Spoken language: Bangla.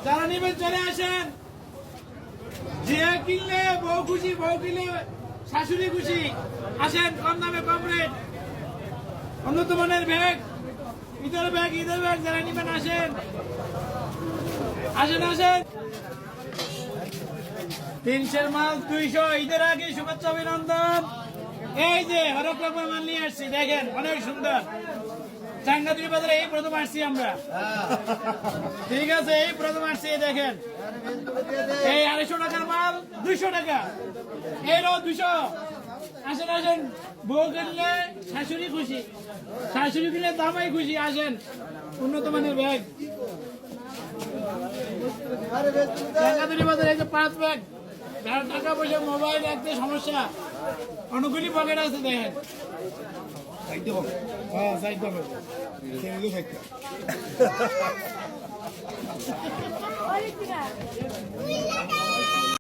যারা নেবেন চলে আসেন। যে কিনলে বউ খুশি, বউ কিনলে শাশুড়ি খুশি। আসেন, কম দামে কম রেট, উন্নত মানের ব্যাগ, ঈদের ব্যাগ, ঈদের ব্যাগ যারা নেবেন আসেন, আসেন আসেন। 300 মাল 200, ঈদের আগে শুভেচ্ছা অভিনন্দন। এই যে হরেক রকমের মাল নিয়ে আসছি, দেখেন অনেক সুন্দর। চাঙ্গাতুরি বাজারে এই প্রথম আসছি আমরা। ঠিক আছে, এই প্রথম আসছি, দেখেন এই 250 টাকার মাল 200 টাকা, এরও 200। আসেন আসেন, বউ কিনলে শাশুড়ি খুশি, শাশুড়ি কিনলে দামাই খুশি। আসেন, উন্নত মানের ব্যাগ চাঙ্গাতুরি বাজারে। এই যে 5 ব্যাগ, যার টাকা পয়সা মোবাইল রাখতে সমস্যা, অনেকগুলি পকেট আছে, দেখেন। হ্যাঁ, সাইড হবে।